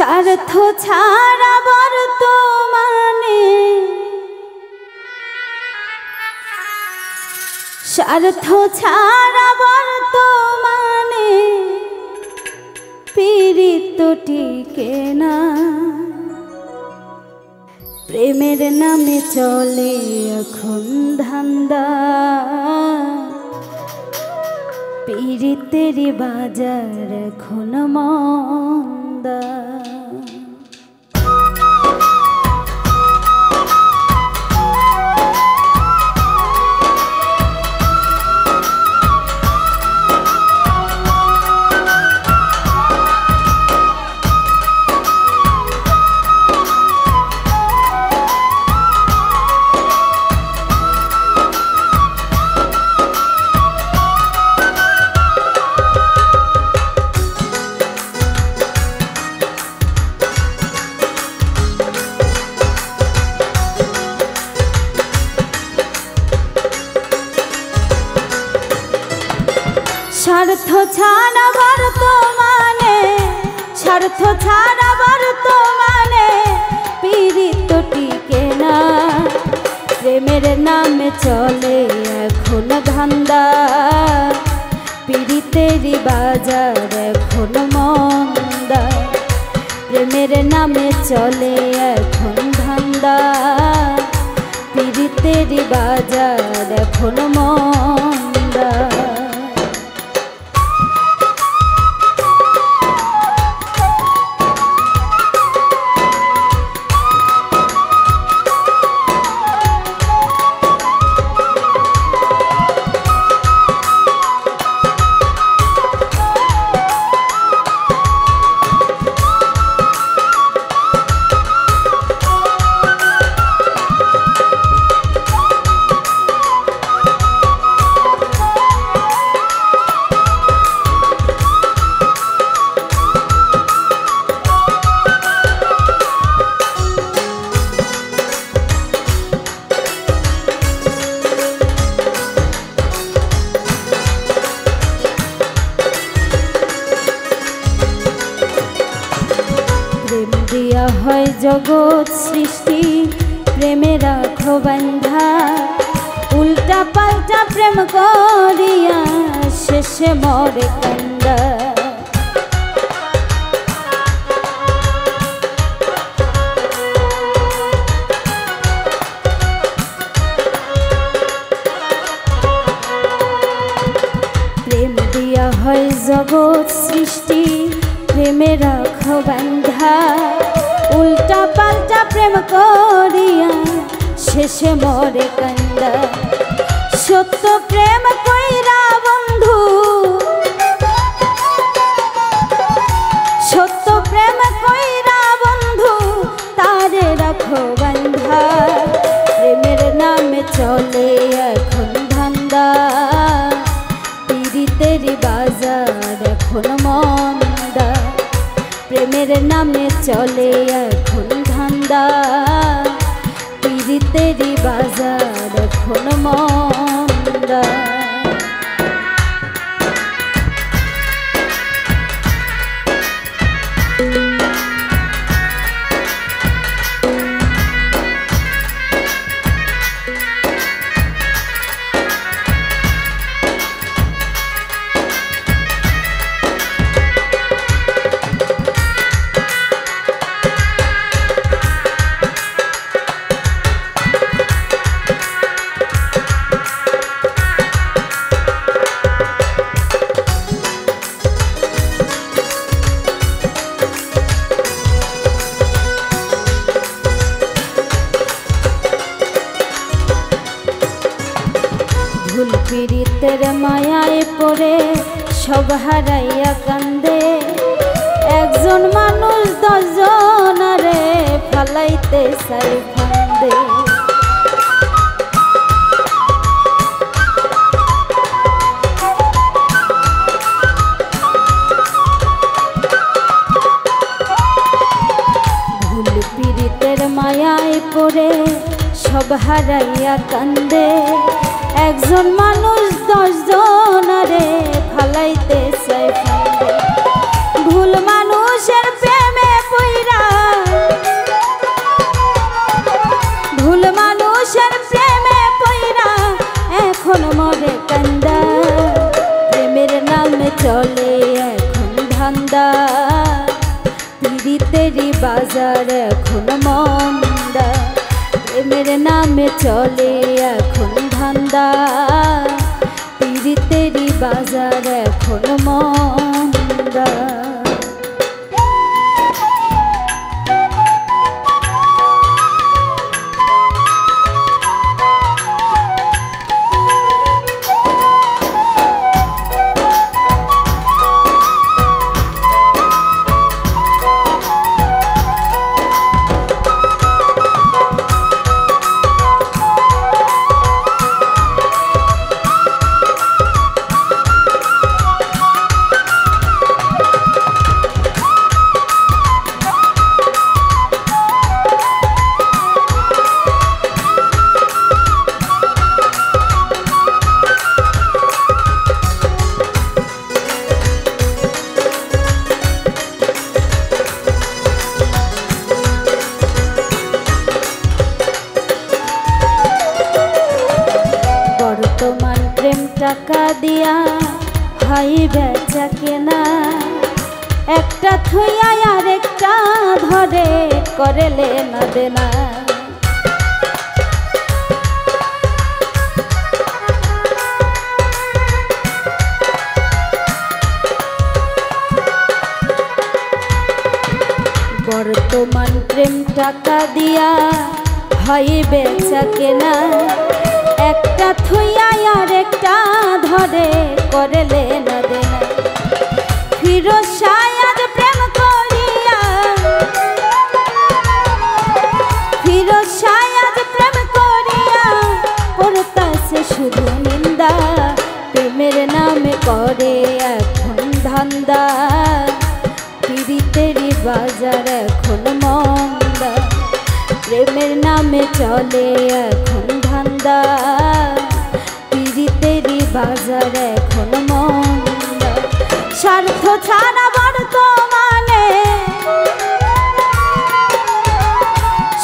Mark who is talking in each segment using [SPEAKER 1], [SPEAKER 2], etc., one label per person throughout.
[SPEAKER 1] স্বার্থ ছাড়া বর্তমানে স্বার্থ ছাড়া বর্তমানে পীড়িত টিকে না। প্রেমের নামে চলে এখন ধান্দা, পীড়িতের বাজার এখন মন্দা। স্বার্থ ছাড়া বর্তমানে স্বার্থ ছাড়া বর্তমানে পীড়িত টিকে না। প্রেমের নামে চলে এখন ধান্দা, পীড়িতের বাজার এখন মন্দা। প্রেমের নামে চলে এখন ধান্দা, পীড়িতের বাজার এখন মন্দা। প্রেম দিয়া হয় জগৎ সৃষ্টি, প্রেমে রাখো বান্ধা। উল্টা পাল্টা প্রেম করিয়া শেষে মরে কান্দা। প্রেম দিয়া হয় জগৎ সৃষ্টি, প্রেমে রাখো বান্ধা। উল্টা পাল্টা প্রেম করিয়া শেষে মরে কান্দা। সত্য প্রেম কইরা বন্ধু, সত্য প্রেম কইরা বন্ধু তারে রাখো বান্ধা। প্রেমের নামে চলে এখন ধান্দা, পীড়িতের বাজার এখন মন্দা। প্রেমের নামে চলে এখন ধান্দা, পীড়িতের বাজার এখন মন্দা। ভুল পীড়িতের মায়ায় পড়ে সব হারাইয়া কান্দে। একজন মানুষ 10 জনারে ফালাইতে চাই ফান্দে। ভুল পীড়িতের মায়ায় পড়ে সব হারাইয়া কান্দে। একজন মানুষ 10 জনারে ফালাইতে চায় ফান্দে। ভুল মানুষের প্রেমে পড়ে চলে এখন ধান্দা, পীড়িতেরই বাজার এখন মন্দা। প্রেমের নামে চলে এখন ধান্দা, পীড়িতেরই বাজার এখন মন্দা। বর্তমান প্রেম টাকা দিয়া হয় বেচা কেনা, একটা থুইয়া আর একটা ধরে করে লেনা দেনা। বর্তমান প্রেম টাকা দিয়া হয় বেচা কেনা, একটা থুইয়া আর একটা ধরে করে লেনা দেনা। ফিরোজ শাহ আজ প্রেম করিয়া, ফিরোজ শাহ আজ প্রেম করিয়া করতাছে শুধু নিন্দা। প্রেমের নামে করে এখন ধান্দা, পীড়িতেরই বাজার এখন মন্দা। প্রেমের নামে চলে এখন ধান্দা, পীড়িতেরই বাজার এখন মন্দা। স্বার্থ ছাড়া বর্তমানে,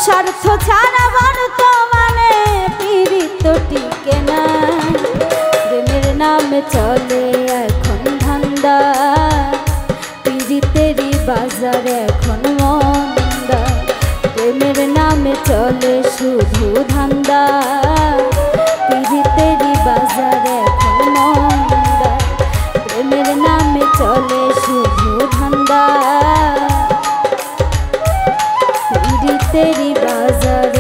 [SPEAKER 1] স্বার্থ ছাড়া বর্তমানে পীড়িত টিকে না। প্রেমের নামে চলে এখন ধান্দা, পীড়িতেরই বাজার এখন মন্দা। প্রেমের নামে চলে শুধু ধান্দা, পীড়িতেরই বাজার এখন মন্দা। প্রেমের নামে চলে শুধু ধান্দা, পীড়িতেরই বাজার